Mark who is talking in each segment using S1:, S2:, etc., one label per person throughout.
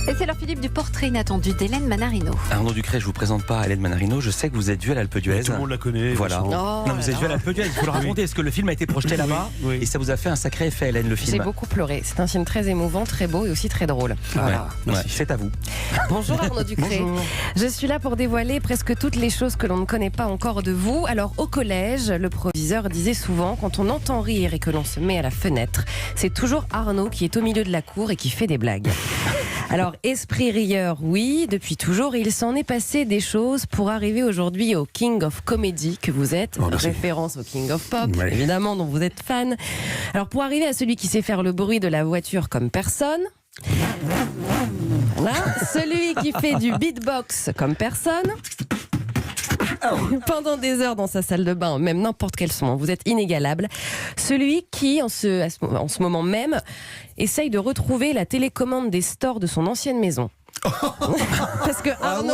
S1: Et c'est l'heure, Philippe, du portrait inattendu d'Hélène Manarino.
S2: Arnaud Ducret, je vous présente pas Hélène Manarino. Je sais que vous êtes dû à l'Alpe d'Huez.
S3: Tout le monde la connaît.
S2: Voilà. Non, vous êtes dû à l'Alpe d'Huez. Il faut le raconter. Est-ce que le film a été projeté là-bas et ça vous a fait un sacré effet, Hélène, le film?
S4: J'ai beaucoup pleuré. C'est un film très émouvant, très beau et aussi très drôle.
S2: Voilà. Ouais, c'est à vous.
S4: Bonjour Arnaud Ducret.
S3: Bonjour.
S4: Je suis là pour dévoiler presque toutes les choses que l'on ne connaît pas encore de vous. Alors au collège, le proviseur disait souvent, quand on entend rire et que l'on se met à la fenêtre, c'est toujours Arnaud qui est au milieu de la cour et qui fait des blagues. Alors, esprit rieur, oui, depuis toujours, il s'en est passé des choses pour arriver aujourd'hui au King of Comedy que vous êtes, référence au King of Pop, évidemment, dont vous êtes fan. Alors, pour arriver à celui qui sait faire le bruit de la voiture comme personne, voilà, celui qui fait du beatbox comme personne, pendant des heures dans sa salle de bain, même n'importe quel son, vous êtes inégalable. Celui qui, en ce moment même, essaye de retrouver la télécommande des stores de son ancienne maison. Parce que Arnaud,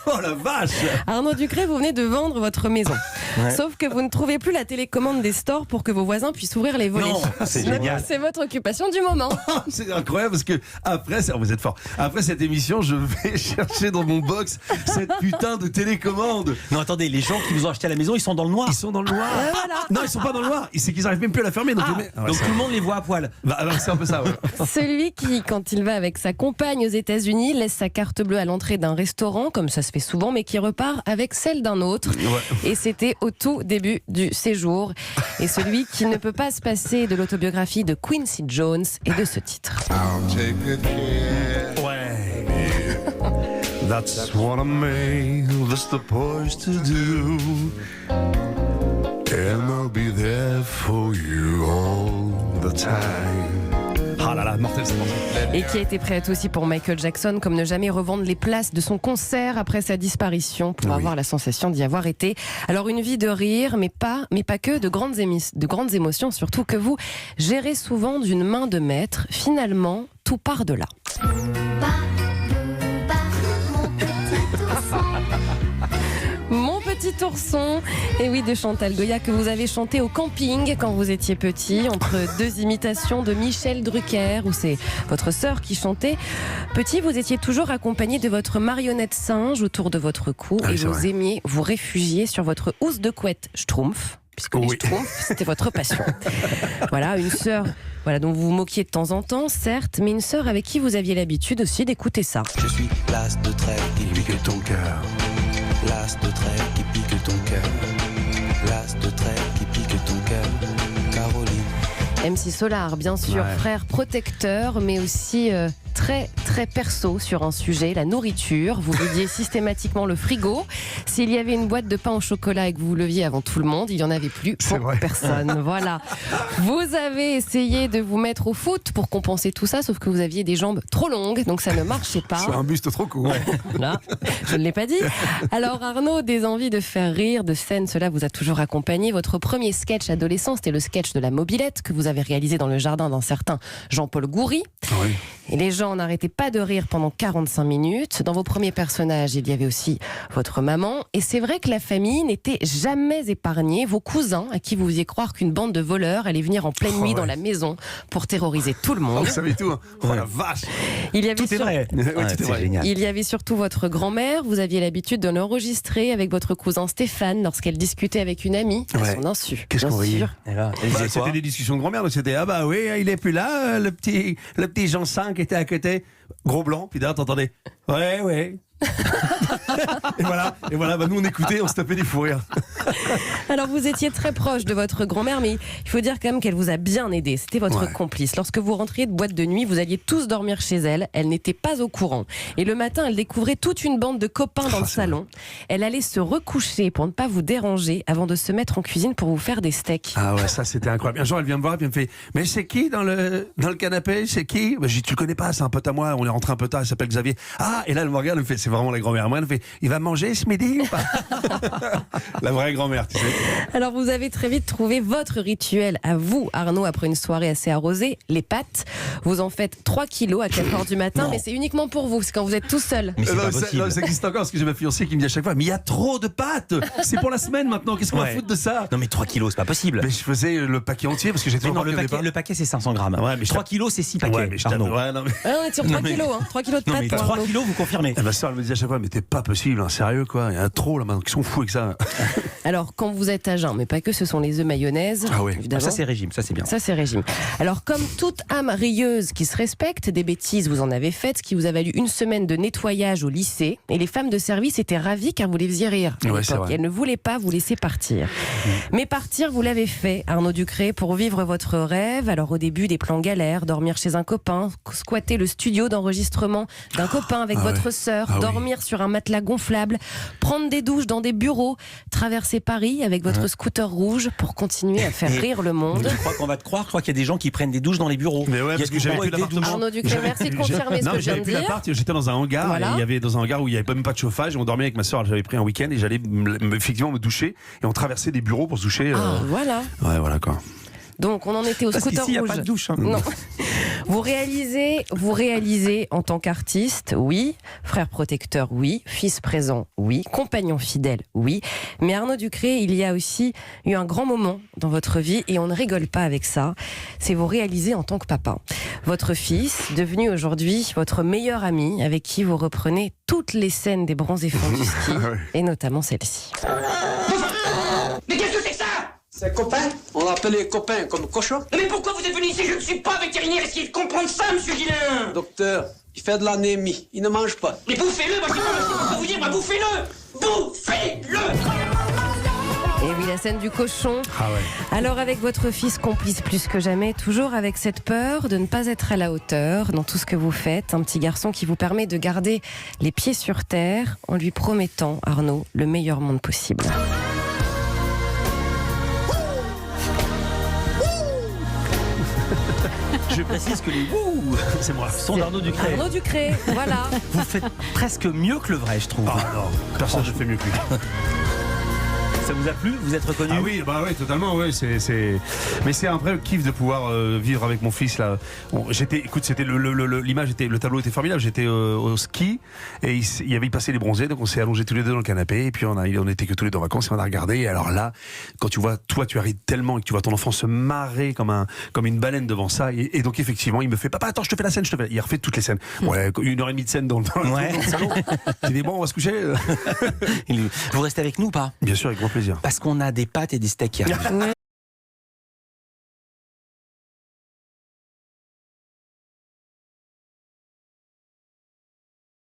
S3: oh la vache!
S4: Arnaud Ducret, vous venez de vendre votre maison. Sauf que vous ne trouvez plus la télécommande des stores pour que vos voisins puissent ouvrir les volets.
S2: Non, c'est génial.
S4: C'est votre occupation du moment.
S3: C'est incroyable parce que après, vous êtes fort. Après cette émission, je vais chercher dans mon box cette putain de télécommande.
S2: Non, attendez, les gens qui vous ont acheté à la maison, ils sont dans le noir.
S3: Ils sont dans le noir. Non, ils sont pas dans le noir. C'est qu'ils arrivent même plus à la fermer. Donc,
S2: Donc tout le monde les voit à poil.
S3: C'est un peu ça. Ouais.
S4: Celui qui, quand il va avec sa compagne aux États-Unis, laisse sa carte bleue à l'entrée d'un restaurant, comme ça se fait souvent, mais qui repart avec celle d'un autre. Ouais. Et c'était au tout début du séjour. Et celui qui ne peut pas se passer de l'autobiographie de Quincy Jones et de ce titre.
S3: Ouais. That's what I made this supposed to do. And I'll be there for you all the time. Ah là là, mortel, c'est mortel.
S4: Et qui a été prête aussi pour Michael Jackson, comme ne jamais revendre les places de son concert après sa disparition pour avoir la sensation d'y avoir été. Alors une vie de rire, mais pas que de grandes émotions, surtout que vous gérez souvent d'une main de maître. Finalement, tout part de là. Mon petit ourson, et oui, de Chantal Goya, que vous avez chanté au camping quand vous étiez petit, entre deux imitations de Michel Drucker, où c'est votre sœur qui chantait. Petit, vous étiez toujours accompagné de votre marionnette singe autour de votre cou, et vous aimiez vous réfugier sur votre housse de couette Schtroumpf, puisque les Schtroumpfs, c'était votre passion. Voilà, une sœur dont vous vous moquiez de temps en temps, certes, mais une sœur avec qui vous aviez l'habitude aussi d'écouter ça.
S5: Je suis l'as de trèfle qui pique ton cœur. L'as de trèfle qui pique ton cœur. L'as de trèfle qui pique ton cœur. Caroline.
S4: MC Solar, bien sûr, frère protecteur, mais aussi très très perso sur un sujet, la nourriture. Vous vidiez systématiquement le frigo. S'il y avait une boîte de pain au chocolat et que vous vous leviez avant tout le monde, il n'y en avait plus pour personne. Voilà. Vous avez essayé de vous mettre au foot pour compenser tout ça, sauf que vous aviez des jambes trop longues, donc ça ne marchait pas.
S3: C'est un buste trop court.
S4: Là, je ne l'ai pas dit. Alors Arnaud, des envies de faire rire, de scène, cela vous a toujours accompagné. Votre premier sketch adolescent, c'était le sketch de la mobilette que vous avez réalisé dans le jardin d'un certain Jean-Paul Goury. Oui. Et les gens n'arrêtaient pas de rire pendant 45 minutes. Dans vos premiers personnages, il y avait aussi votre maman. Et c'est vrai que la famille n'était jamais épargnée. Vos cousins, à qui vous faisiez croire qu'une bande de voleurs allait venir en pleine nuit dans la maison pour terroriser tout le monde.
S3: Vous savez tout. Oh la vache.
S4: Il y avait
S2: tout est vrai.
S3: Tout est vrai.
S2: Génial.
S4: Il y avait surtout votre grand-mère. Vous aviez l'habitude de l'enregistrer avec votre cousin Stéphane lorsqu'elle discutait avec une amie à son insu.
S3: Qu'est-ce qu'on riait?
S2: C'était
S3: des discussions de grand-mère. C'était il est plus là, le petit Jean 5 était à côté, gros blanc, puis derrière t'entendais ouais. et voilà, nous on écoutait, on se tapait des fous rires.
S4: Alors vous étiez très proche de votre grand-mère, mais il faut dire quand même qu'elle vous a bien aidé. C'était votre complice. Lorsque vous rentriez de boîte de nuit, vous alliez tous dormir chez elle. Elle n'était pas au courant. Et le matin, elle découvrait toute une bande de copains dans le salon. Elle allait se recoucher pour ne pas vous déranger avant de se mettre en cuisine pour vous faire des steaks.
S3: Ah ouais, ça c'était incroyable. Un jour elle vient me voir et puis elle me fait mais c'est qui dans le canapé? C'est qui? Je dis tu le connais pas, c'est un pote à moi, on est rentré un peu tard, il s'appelle Xavier. Ah, et là, elle me regarde, elle me fait, c'est vraiment la grand-mère. Moi, elle me fait, il va manger ce midi ou pas? La vraie grand-mère, tu sais.
S4: Alors vous avez très vite trouvé votre rituel à vous, Arnaud, après une soirée assez arrosée, les pâtes. Vous en faites 3 kilos à 4h du matin, mais c'est uniquement pour vous, c'est quand vous êtes tout seul.
S2: Mais c'est
S3: Non,
S2: pas
S3: ça
S2: possible.
S3: ça existe encore, parce que j'ai ma fiancée qui me dit à chaque fois, mais il y a trop de pâtes. C'est pour la semaine maintenant, qu'est-ce qu'on va
S2: Ouais.
S3: foutre de ça?
S2: Non mais 3 kilos, c'est pas possible.
S3: Mais je faisais le paquet entier, parce que j'ai
S2: Mais
S3: toujours
S2: non,
S3: peur
S2: le
S3: qu'il y en ait
S2: paquet,
S3: pas.
S2: le paquet c'est 500 grammes.
S3: Ouais, mais je
S2: 3 kilos c'est 6 paquets.
S3: Ouais, mais je tape-
S2: Arnaud.
S3: ouais, non, mais...
S4: Ah, on est sur 3 kilos, hein. 3 kilos de
S2: Non
S4: pâtes
S2: mais
S4: pour
S2: 3
S4: Arnaud.
S2: kilos, vous confirmez.
S3: Et ma soeur, elle me dit à chaque fois, mais t'es pas possible, hein, sérieux quoi, il y a trop là maintenant, qu'est-ce qu'on fout avec ça?
S4: Alors quand vous êtes à jeun, mais pas que, ce sont les œufs mayonnaise,
S3: Ah oui.
S2: Ah,
S4: évidemment.
S2: ça c'est régime, ça c'est bien.
S4: Ça, c'est régime. Alors, comme toute âme rieuse qui se respecte, des bêtises, vous en avez faites, ce qui vous a valu une semaine de nettoyage au lycée. Et les femmes de service étaient ravies car vous les faisiez rire à
S3: Ouais, c'est
S4: l'époque.
S3: vrai.
S4: Elles ne voulaient pas vous laisser partir. Mais partir, vous l'avez fait, Arnaud Ducré, pour vivre votre rêve. Alors, au début, des plans galères, dormir chez un copain, squatter le studio d'enregistrement d'un copain avec
S3: Ah
S4: votre
S3: ouais.
S4: sœur,
S3: Ah oui.
S4: dormir sur un matelas gonflable, prendre des douches dans des bureaux, traverser Paris avec votre scooter rouge pour continuer à faire
S2: Et-
S4: rire le monde.
S2: Je crois qu'on va te croire, je crois qu'il y a des gens qui prennent des douches dans les bureaux.
S3: Mais ouais,
S2: Il y a
S3: parce que
S2: des
S3: j'avais
S2: bureaux
S3: plus
S2: avec des douches.
S3: d'appartement.
S4: Arnaud Ducré, merci de confirmer ce
S3: Non,
S4: que
S3: mais
S4: je viens
S3: j'avais
S4: de
S3: plus
S4: dire.
S3: d'appart, j'étais dans un hangar,
S4: Voilà.
S3: et il y avait dans un hangar où il n'y avait même pas de chauffage, et on dormait avec ma soeur, j'avais pris un week-end et j'allais effectivement me doucher, et on traversait des bureaux pour se doucher.
S4: Ah, voilà.
S3: Ouais, voilà quoi.
S4: Donc, on en était au
S2: Parce
S4: scooter
S2: qu'ici, il n'y a
S4: rouge.
S2: pas de douche. hein.
S4: Non. Vous réalisez en tant qu'artiste, oui. Frère protecteur, oui. Fils présent, oui. Compagnon fidèle, oui. Mais Arnaud Ducré, il y a aussi eu un grand moment dans votre vie et on ne rigole pas avec ça. C'est vous réaliser en tant que papa. Votre fils, devenu aujourd'hui votre meilleur ami, avec qui vous reprenez toutes les scènes des bronzés fonds du ski, et notamment celle-ci.
S6: Mais qu'est-ce que c'est que ça?
S7: C'est un copain. On l'appelle les copains comme cochon.
S6: Mais pourquoi vous êtes venu ici? Je ne suis pas vétérinaire. Essayez de comprendre ça, monsieur Guillain.
S7: Docteur, il fait de l'anémie. Il ne mange pas.
S6: Mais bouffez-le. Moi, je sais pas quoi vous dire. Moi, bouffez-le. Bouffez-le.
S4: Et oui, la scène du cochon.
S3: Ah ouais.
S4: Alors avec votre fils complice plus que jamais, toujours avec cette peur de ne pas être à la hauteur dans tout ce que vous faites, un petit garçon qui vous permet de garder les pieds sur terre en lui promettant, Arnaud, le meilleur monde possible.
S2: Je précise que les wouh, c'est moi, sont d'Arnaud Ducré.
S4: Arnaud Ducré, voilà.
S2: Vous faites presque mieux que le vrai, je trouve.
S3: Ah non, personne ne fait mieux que lui.
S2: Ça vous a plu? Vous êtes reconnu?
S3: Ah oui, bah ouais, totalement, ouais. Mais c'est un vrai kiff de pouvoir vivre avec mon fils là. Bon, écoute, c'était l'image était, le tableau était formidable. J'étais au ski et il passait les bronzés, donc on s'est allongés tous les deux dans le canapé et puis on était que tous les deux en vacances et on a regardé. Et alors là, quand tu vois, toi, tu arrives tellement et que tu vois ton enfant se marrer comme une baleine devant ça, et donc effectivement, il me fait, papa, attends, je te fais la scène, il refait toutes les scènes. Ouais, 1h30 de scène dans le salon. J'ai dit bon, on va se coucher.
S2: Vous restez avec nous ou pas?
S3: Bien sûr, avec grand plaisir.
S2: Parce qu'on a des pâtes et des steaks qui arrivent.